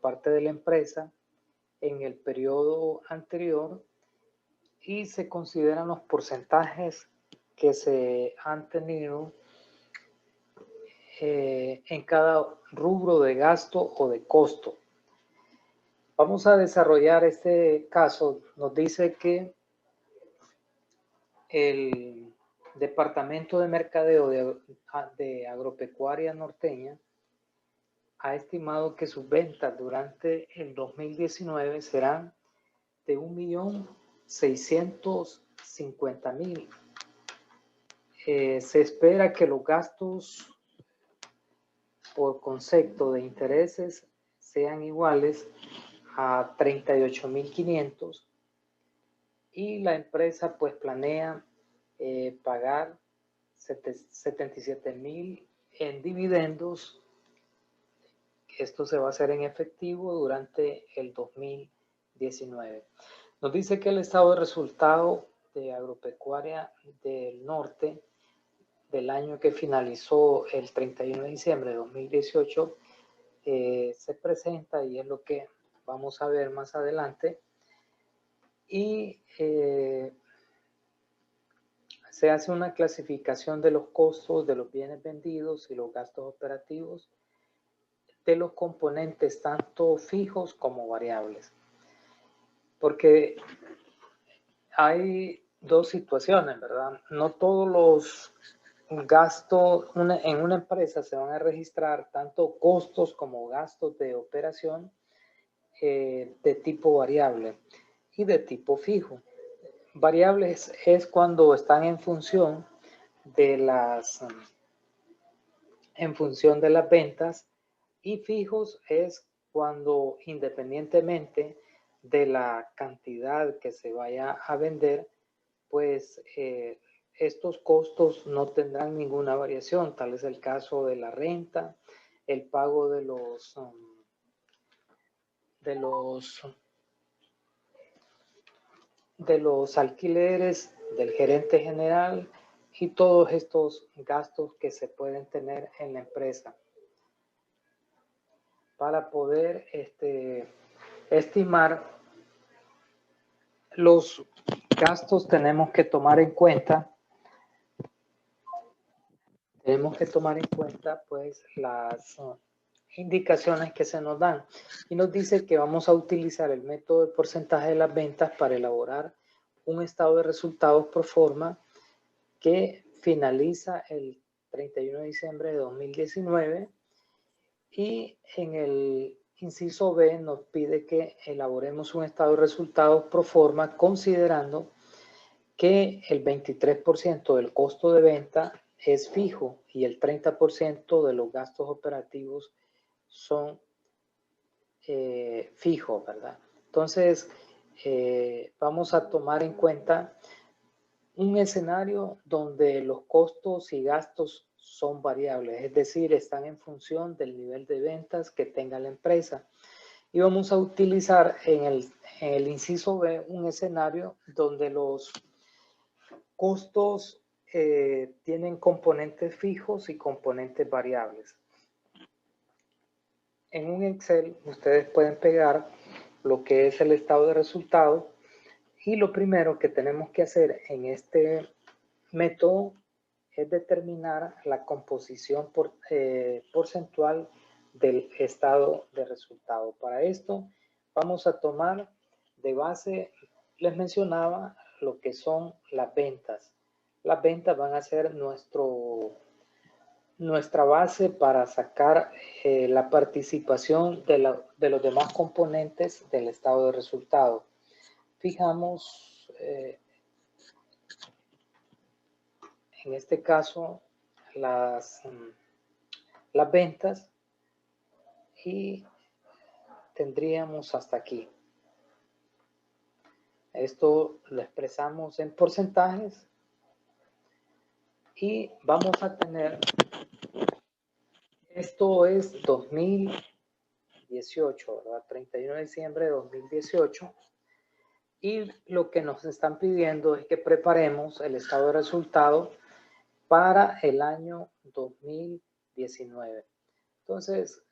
parte de la empresa en el periodo anterior y se consideran los porcentajes que se han tenido en cada rubro de gasto o de costo. Vamos a desarrollar este caso. Nos dice que el Departamento de Mercadeo de Agropecuaria Norteña ha estimado que sus ventas durante el 2019 serán de 1.650.000. Se espera que los gastos por concepto de intereses sean iguales a 38.500 y la empresa pues planea pagar 77.000 en dividendos. Esto se va a hacer en efectivo durante el 2019. Nos dice que el estado de resultado de Agropecuaria del Norte del año que finalizó el 31 de diciembre de 2018 se presenta y es lo que vamos a ver más adelante. Y se hace una clasificación de los costos de los bienes vendidos y los gastos operativos de los componentes tanto fijos como variables. Porque hay dos situaciones, ¿verdad? No todos los gastos en una empresa se van a registrar tanto costos como gastos de operación de tipo variable y de tipo fijo. Variables es cuando están en función de las ventas y fijos es cuando independientemente de la cantidad que se vaya a vender, pues estos costos no tendrán ninguna variación. Tal es el caso de la renta, el pago de los alquileres del gerente general y todos estos gastos que se pueden tener en la empresa. Para poder estimar los gastos tenemos que tomar en cuenta pues las indicaciones que se nos dan y nos dice que vamos a utilizar el método de porcentaje de las ventas para elaborar un estado de resultados pro forma que finaliza el 31 de diciembre de 2019 y en el inciso B nos pide que elaboremos un estado de resultados pro forma considerando que el 23% del costo de venta es fijo y el 30% de los gastos operativos son fijos, ¿verdad? Entonces, vamos a tomar en cuenta un escenario donde los costos y gastos son variables, es decir, están en función del nivel de ventas que tenga la empresa. Y vamos a utilizar en el inciso B un escenario donde los costos tienen componentes fijos y componentes variables. En un Excel ustedes pueden pegar lo que es el estado de resultados y lo primero que tenemos que hacer en este método es determinar la composición porcentual del estado de resultado. Para esto vamos a tomar de base, les mencionaba lo que son las ventas. Las ventas van a ser nuestra base para sacar la participación de los demás componentes del estado de resultado. Fijamos en este caso las ventas y tendríamos hasta aquí. Esto lo expresamos en porcentajes y vamos a tener, esto es 2018, ¿verdad? 31 de diciembre de 2018. Y lo que nos están pidiendo es que preparemos el estado de resultado para el año 2019. Entonces,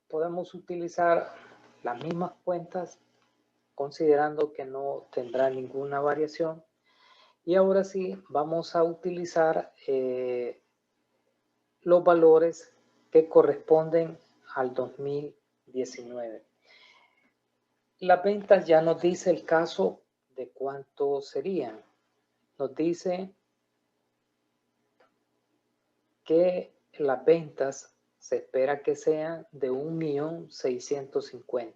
podemos utilizar las mismas cuentas, considerando que no tendrá ninguna variación. Y ahora sí, vamos a utilizar los valores que corresponden al 2019. Las ventas ya nos dice el caso de cuánto serían. Nos dice que las ventas se espera que sean de 1.650.000.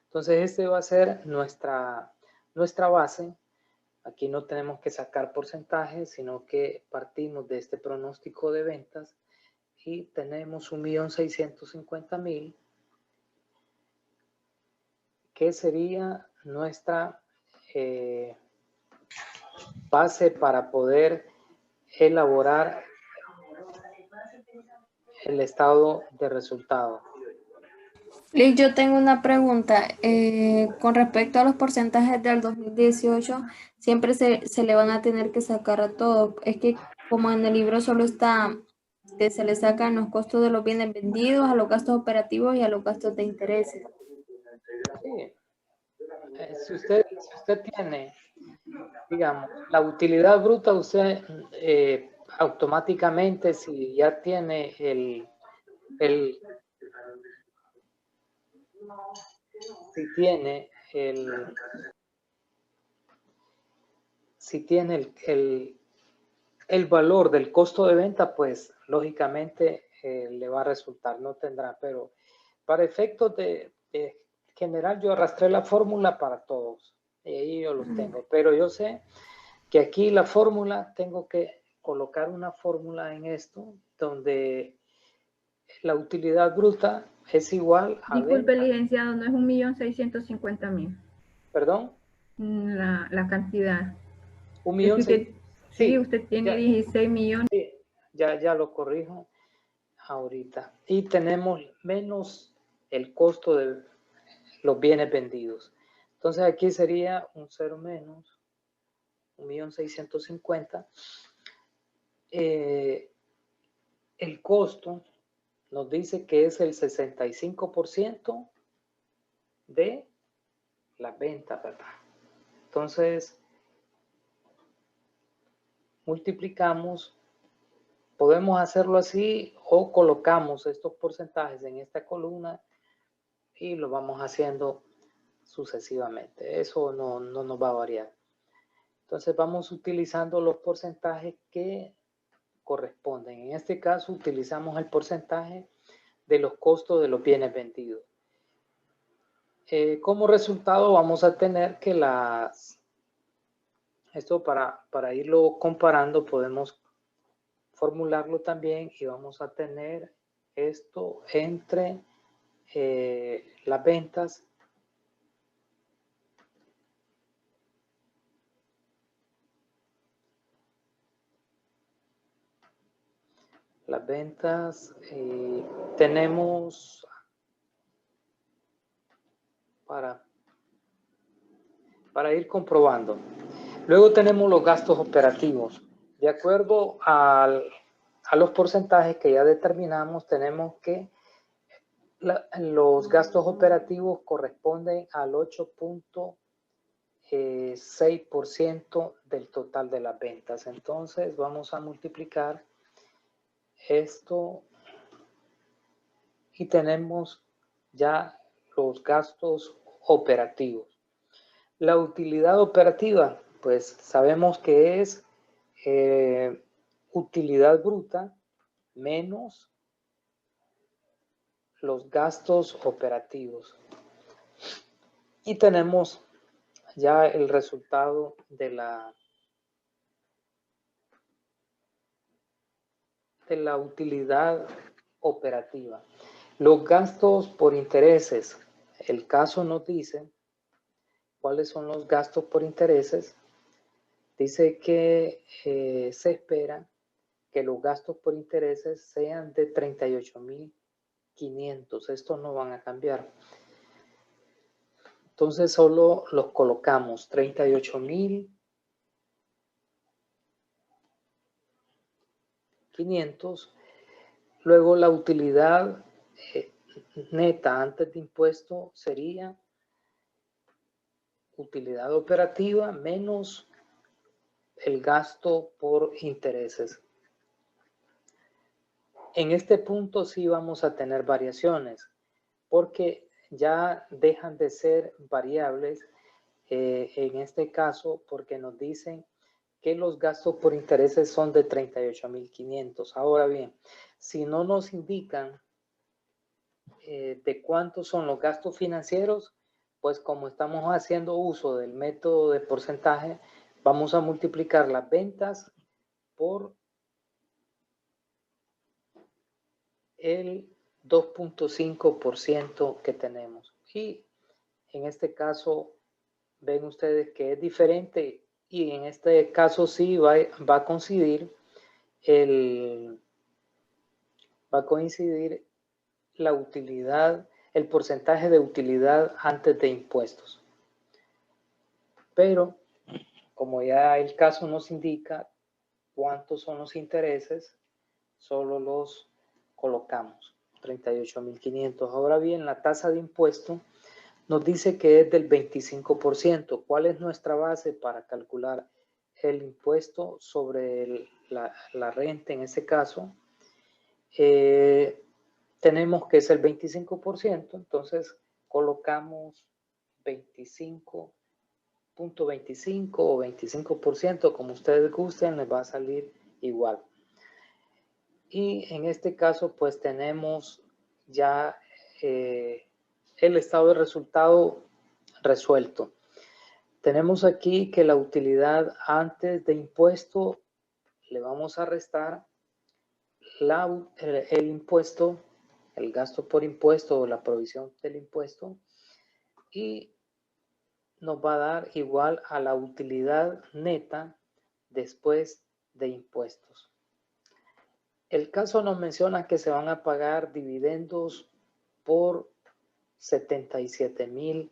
Entonces, este va a ser nuestra base. Aquí no tenemos que sacar porcentajes, sino que partimos de este pronóstico de ventas y tenemos 1.650.000, que sería nuestra base para poder elaborar el estado de resultado. Liz, yo tengo una pregunta. Con respecto a los porcentajes del 2018, siempre se le van a tener que sacar a todo. Es que como en el libro solo está que se le sacan los costos de los bienes vendidos, a los gastos operativos y a los gastos de intereses. Sí. Si usted tiene, digamos, la utilidad bruta, usted automáticamente, si ya tiene si tiene el valor del costo de venta, pues lógicamente le va a resultar, no tendrá, pero para efectos de general yo arrastré la fórmula para todos y ahí yo los tengo, pero yo sé que aquí la fórmula, tengo que colocar una fórmula en esto donde la utilidad bruta es igual a Disculpe, venta. licenciado, no es 1.650.000. ¿Perdón? La cantidad. Un Es millón que seis. usted, sí, Sí, usted tiene ya, 16 millones. sí, ya lo corrijo ahorita. Y tenemos menos el costo de los bienes vendidos. Entonces aquí sería un 0 menos 1.650.000. El costo nos dice que es el 65% de las ventas, ¿verdad? Entonces, multiplicamos, podemos hacerlo así o colocamos estos porcentajes en esta columna y lo vamos haciendo sucesivamente. Eso no nos va a variar. Entonces vamos utilizando los porcentajes que corresponden. En este caso utilizamos el porcentaje de los costos de los bienes vendidos. Como resultado vamos a tener que esto para irlo comparando podemos formularlo también y vamos a tener esto entre las ventas tenemos para ir comprobando. Luego tenemos los gastos operativos. De acuerdo a los porcentajes que ya determinamos, tenemos que los gastos operativos corresponden al 8.6% del total de las ventas. Entonces vamos a multiplicar esto y tenemos ya los gastos operativos. La utilidad operativa, pues sabemos que es utilidad bruta menos los gastos operativos. Y tenemos ya el resultado de la utilidad operativa. Los gastos por intereses. El caso nos dice cuáles son los gastos por intereses. Dice que se espera que los gastos por intereses sean de 38.500. Estos no van a cambiar. Entonces solo los colocamos 38.500. Luego la utilidad neta antes de impuesto sería utilidad operativa menos el gasto por intereses. En este punto sí vamos a tener variaciones porque ya dejan de ser variables en este caso porque nos dicen que los gastos por intereses son de 38.500. Ahora bien, si no nos indican de cuántos son los gastos financieros, pues como estamos haciendo uso del método de porcentaje, vamos a multiplicar las ventas por el 2.5% que tenemos. Y en este caso, ven ustedes que es diferente y en este caso sí va a coincidir la utilidad, el porcentaje de utilidad antes de impuestos. Pero como ya el caso nos indica cuántos son los intereses, solo los colocamos, 38.500. Ahora bien, la tasa de impuesto nos dice que es del 25%. ¿Cuál es nuestra base para calcular el impuesto sobre la renta en ese caso? Tenemos que es el 25%, entonces colocamos 25.25 o 25%, como ustedes gusten, les va a salir igual. Y en este caso, pues tenemos ya el estado de resultado resuelto. Tenemos aquí que la utilidad antes de impuesto le vamos a restar el impuesto, el gasto por impuesto o la provisión del impuesto y nos va a dar igual a la utilidad neta después de impuestos. El caso nos menciona que se van a pagar dividendos por 77.000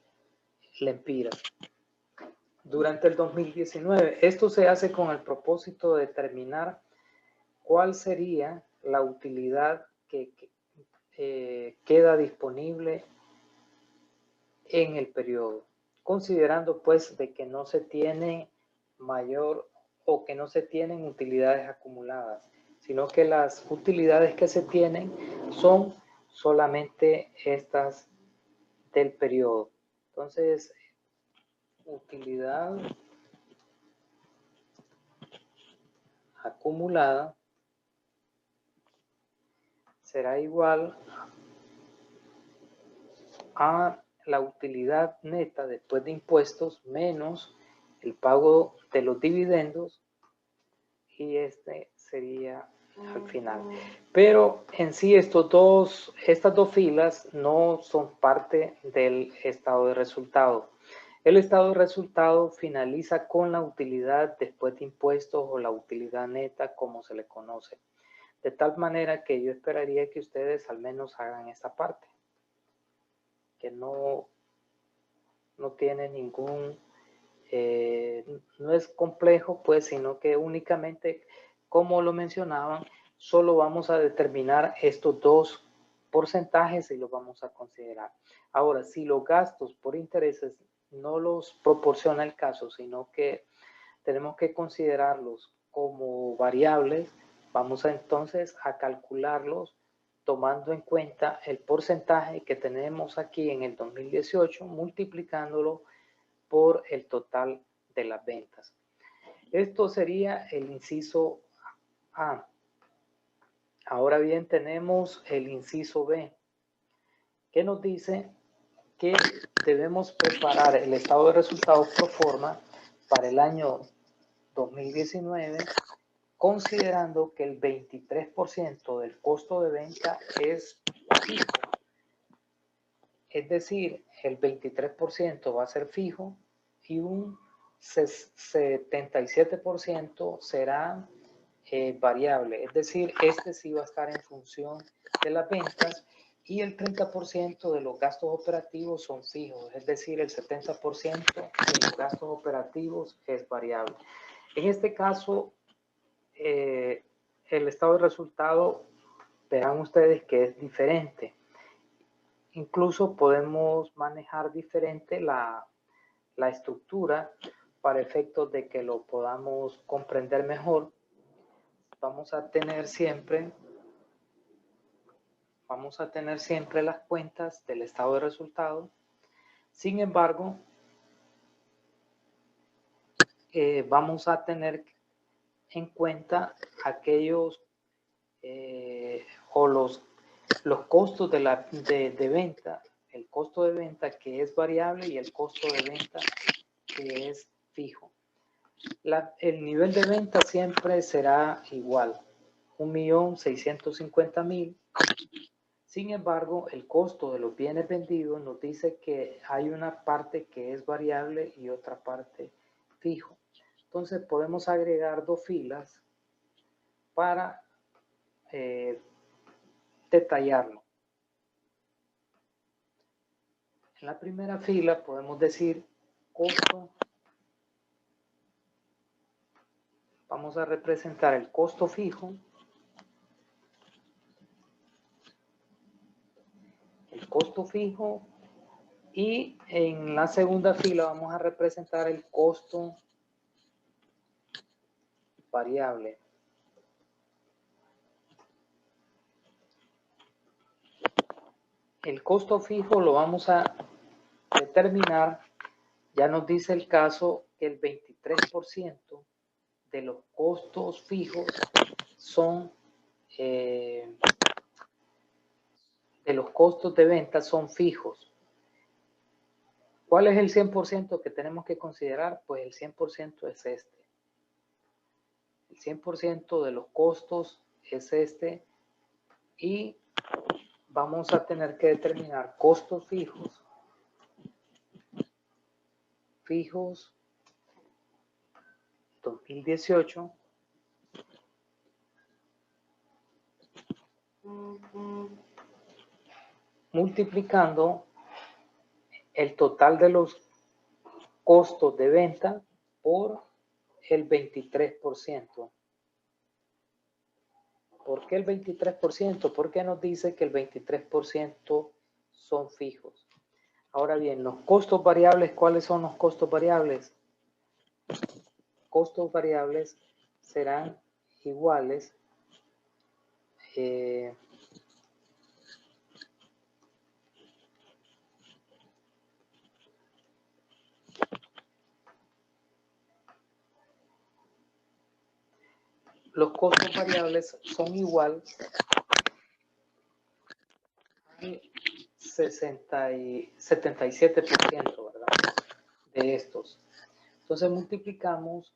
lempiras durante el 2019. Esto se hace con el propósito de determinar cuál sería la utilidad que queda disponible en el periodo, considerando pues de que no se tiene mayor o que no se tienen utilidades acumuladas, sino que las utilidades que se tienen son solamente estas del periodo. Entonces, utilidad acumulada será igual a la utilidad neta después de impuestos menos el pago de los dividendos y este sería al final. Pero en sí estas dos filas no son parte del estado de resultado. El estado de resultado finaliza con la utilidad después de impuestos o la utilidad neta como se le conoce. De tal manera que yo esperaría que ustedes al menos hagan esta parte, que no tiene ningún, no es complejo pues, sino que únicamente, como lo mencionaban, solo vamos a determinar estos dos porcentajes y los vamos a considerar. Ahora, si los gastos por intereses no los proporciona el caso, sino que tenemos que considerarlos como variables, vamos entonces a calcularlos tomando en cuenta el porcentaje que tenemos aquí en el 2018, multiplicándolo por el total de las ventas. Esto sería el inciso A. Ahora bien, tenemos el inciso B, que nos dice que debemos preparar el estado de resultados pro forma para el año 2019, considerando que el 23% del costo de venta es fijo. Es decir, el 23% va a ser fijo y un 77% será variable. Es decir, este sí va a estar en función de las ventas y el 30% de los gastos operativos son fijos. Es decir, el 70% de los gastos operativos es variable. En este caso, el estado de resultado, verán ustedes que es diferente. incluso podemos manejar diferente la estructura para efectos de que lo podamos comprender mejor. Vamos a tener siempre las cuentas del estado de resultados. Sin embargo, vamos a tener en cuenta aquellos o los costos de venta, el costo de venta que es variable y el costo de venta que es fijo. El nivel de venta siempre será igual, 1.650.000. Sin embargo, el costo de los bienes vendidos nos dice que hay una parte que es variable y otra parte fijo. Entonces podemos agregar dos filas para detallarlo. En la primera fila podemos decir costo. Vamos a representar el costo fijo, y en la segunda fila vamos a representar el costo variable. El costo fijo lo vamos a determinar, ya nos dice el caso que el 23% de los costos fijos son, de los costos de venta son fijos. ¿Cuál es el 100% que tenemos que considerar? Pues el 100% es este. El 100% de los costos es este y vamos a tener que determinar costos fijos 2018 multiplicando el total de los costos de venta por el 23%. ¿Por qué el 23%? Porque nos dice que el 23% son fijos. Ahora bien, los costos variables, ¿cuáles son los costos variables? Costos variables serán iguales los costos variables son igual al 77%, ¿verdad? De estos. Entonces multiplicamos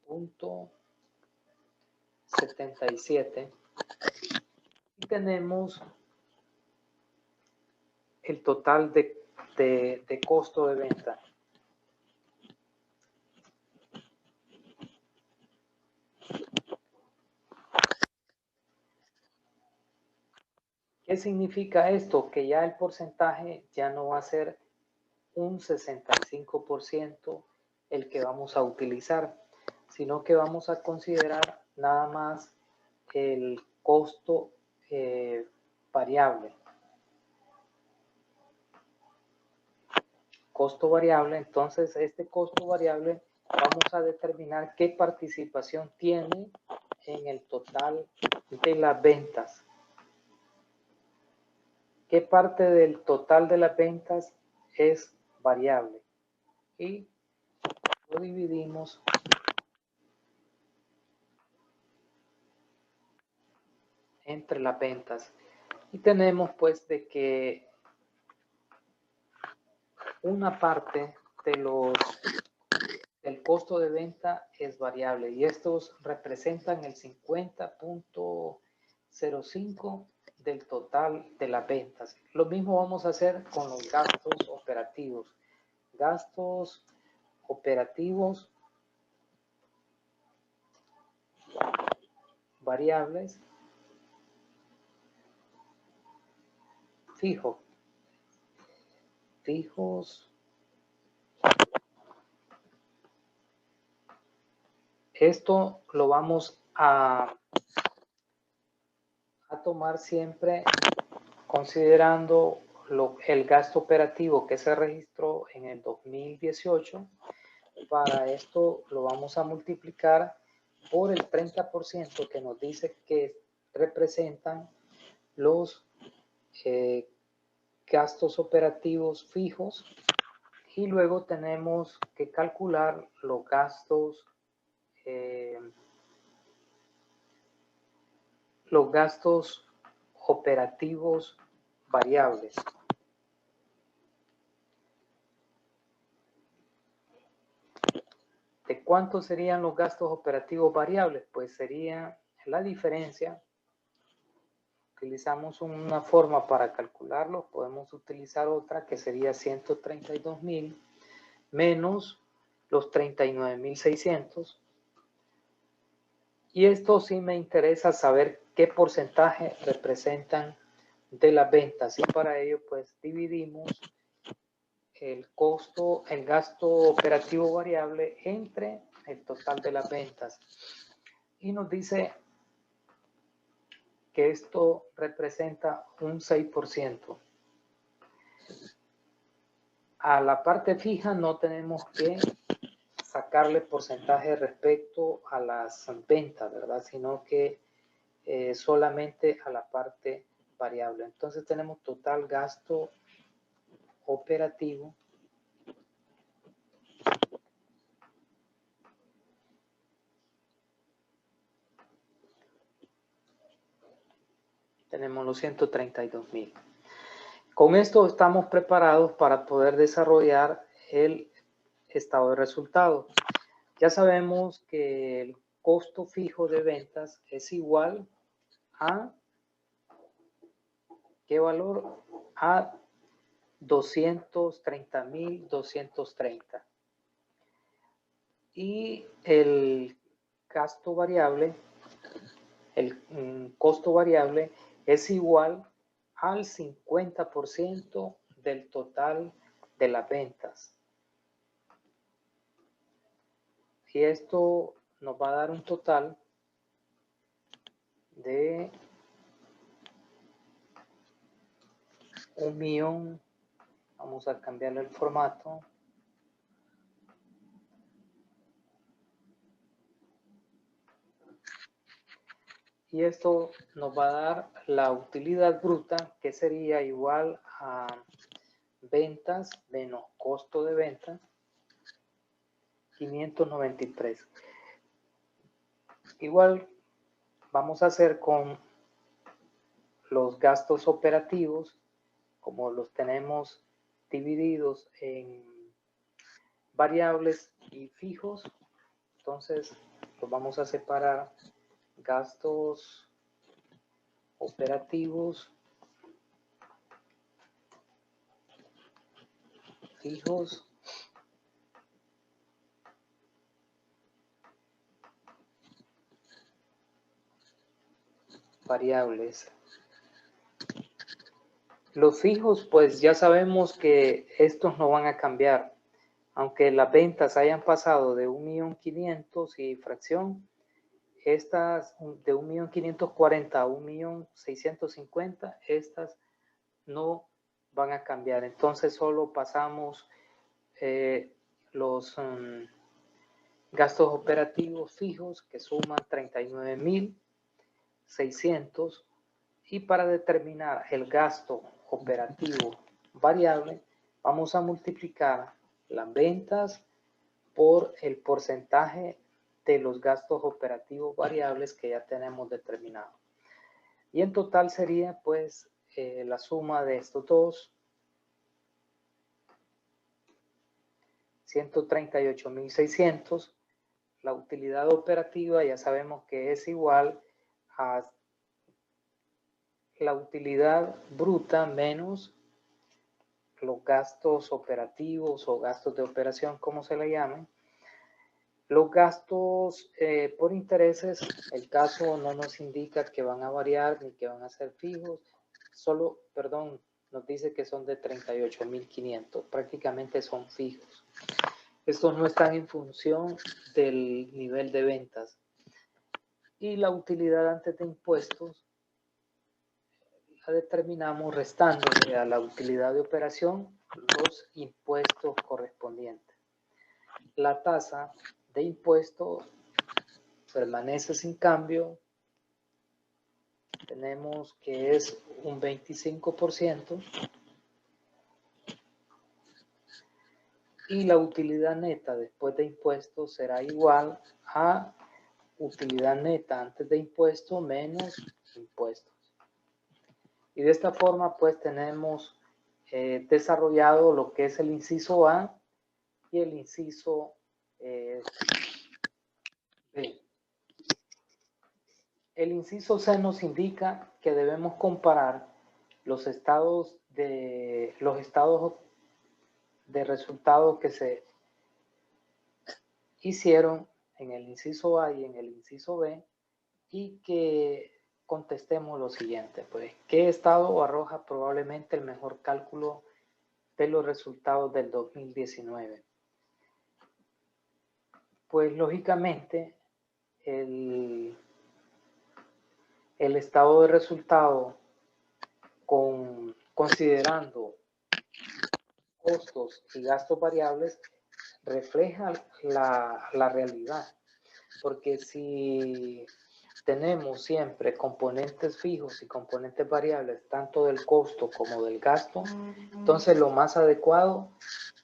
0.77 y tenemos el total de costo de venta. ¿Qué significa esto? Que ya el porcentaje ya no va a ser un 65% el que vamos a utilizar, sino que vamos a considerar nada más el costo variable. Costo variable, entonces este costo variable vamos a determinar qué participación tiene en el total de las ventas. ¿Qué parte del total de las ventas es variable? Y lo dividimos entre las ventas. Y tenemos pues de que una parte del costo de venta es variable y estos representan el 50.05 del total de las ventas. Lo mismo vamos a hacer con los gastos operativos. Gastos operativos variables fijos. Esto lo vamos a tomar siempre considerando el gasto operativo que se registró en el 2018. Para esto lo vamos a multiplicar por el 30% que nos dice que representan los gastos operativos fijos, y luego tenemos que calcular los gastos operativos variables. ¿De cuánto serían los gastos operativos variables? Pues sería la diferencia. Utilizamos una forma para calcularlo, podemos utilizar otra que sería 132,000 menos los 39,600. Y esto sí me interesa saber qué porcentaje representan de las ventas, y para ello pues dividimos el gasto operativo variable entre el total de las ventas, y nos dice que esto representa un 6%. A la parte fija no tenemos que sacarle porcentaje respecto a las ventas, ¿verdad? Sino que solamente a la parte variable. Entonces tenemos total gasto operativo tenemos los 132,000. Con esto estamos preparados para poder desarrollar el estado de resultados. Ya sabemos que el costo fijo de ventas es igual a ¿qué valor? A 230,230. Y el gasto variable, el costo variable es igual al 50% del total de las ventas. Y esto nos va a dar un total de 1,000,000. Vamos a cambiarle el formato. Y esto nos va a dar la utilidad bruta, que sería igual a ventas menos costo de ventas, 593. Igual vamos a hacer con los gastos operativos, como los tenemos divididos en variables y fijos. Entonces los vamos a separar: gastos operativos fijos variables. Los fijos, pues ya sabemos que estos no van a cambiar. Aunque las ventas hayan pasado de 1,500,000 y fracción, estas de 1,540,000 a 1,650,000, estas no van a cambiar. Entonces solo pasamos los gastos operativos fijos, que suman 39,600, y para determinar el gasto operativo variable vamos a multiplicar las ventas por el porcentaje de los gastos operativos variables que ya tenemos determinado. Y en total sería pues la suma de estos dos, 138,600. La utilidad operativa ya sabemos que es igual a la utilidad bruta menos los gastos operativos o gastos de operación, como se le llamen. Los gastos por intereses, el caso no nos indica que van a variar ni que van a ser fijos, nos dice que son de 38,500, prácticamente son fijos. Estos no están en función del nivel de ventas. Y la utilidad antes de impuestos, la determinamos restándole a la utilidad de operación los impuestos correspondientes. La tasa de impuesto permanece sin cambio. Tenemos que es un 25%. Y la utilidad neta después de impuestos será igual a utilidad neta antes de impuestos menos impuestos. Y de esta forma pues tenemos desarrollado lo que es el inciso A y el inciso B. El inciso C nos indica que debemos comparar los estados de resultados que se hicieron en el inciso A y en el inciso B y que contestemos lo siguiente, pues, ¿qué estado arroja probablemente el mejor cálculo de los resultados del 2019? Pues, lógicamente, el estado de resultado considerando costos y gastos variables refleja la realidad, porque si tenemos siempre componentes fijos y componentes variables, tanto del costo como del gasto, entonces lo más adecuado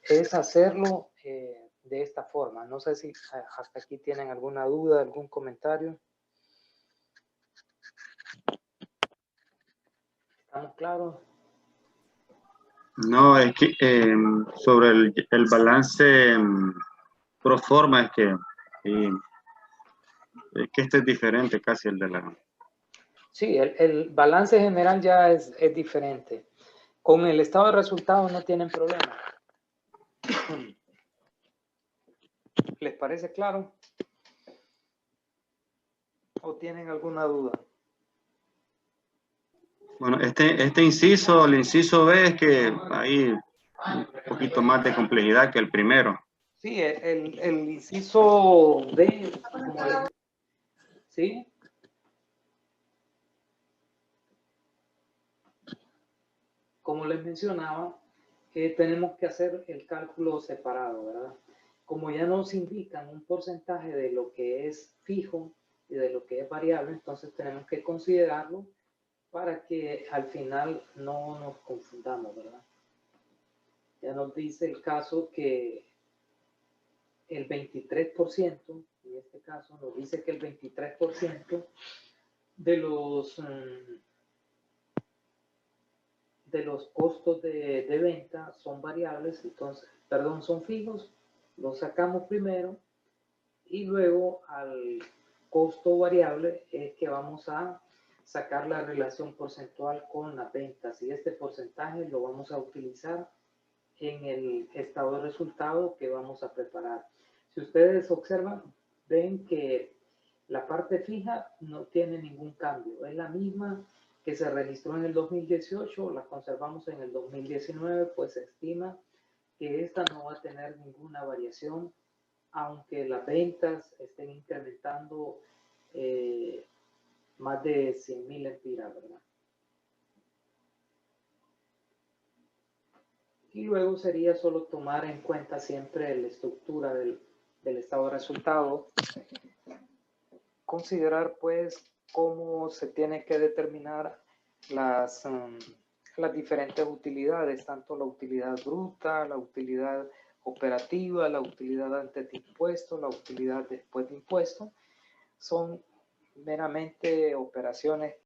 es hacerlo de esta forma. No sé si hasta aquí tienen alguna duda, algún comentario. ¿Estamos claros? No, es que sobre el balance pro forma es que este es diferente casi el de la... Sí, el balance general ya es diferente. Con el estado de resultados no tienen problema. ¿Les parece claro? ¿O tienen alguna duda? Bueno, este inciso, el inciso B es que hay un poquito más de complejidad que el primero. Sí, el inciso B, ¿sí? Como les mencionaba, tenemos que hacer el cálculo separado, ¿verdad? Como ya nos indican un porcentaje de lo que es fijo y de lo que es variable, entonces tenemos que considerarlo para que al final no nos confundamos, ¿verdad? Ya nos dice el caso que el 23%, en este caso nos dice que el 23% de los costos de venta son variables, entonces, perdón, son fijos, los sacamos primero y luego al costo variable es que vamos a sacar la relación porcentual con las ventas y este porcentaje lo vamos a utilizar en el estado de resultado que vamos a preparar. Si ustedes observan, ven que la parte fija no tiene ningún cambio, es la misma que se registró en el 2018, la conservamos en el 2019, pues se estima que esta no va a tener ninguna variación, aunque las ventas estén incrementando más de 100.000 empiras, ¿verdad? Y luego sería solo tomar en cuenta siempre la estructura del estado de resultado, considerar pues cómo se tiene que determinar las diferentes utilidades, tanto la utilidad bruta, la utilidad operativa, la utilidad antes de impuesto, la utilidad después de impuesto. Son meramente operaciones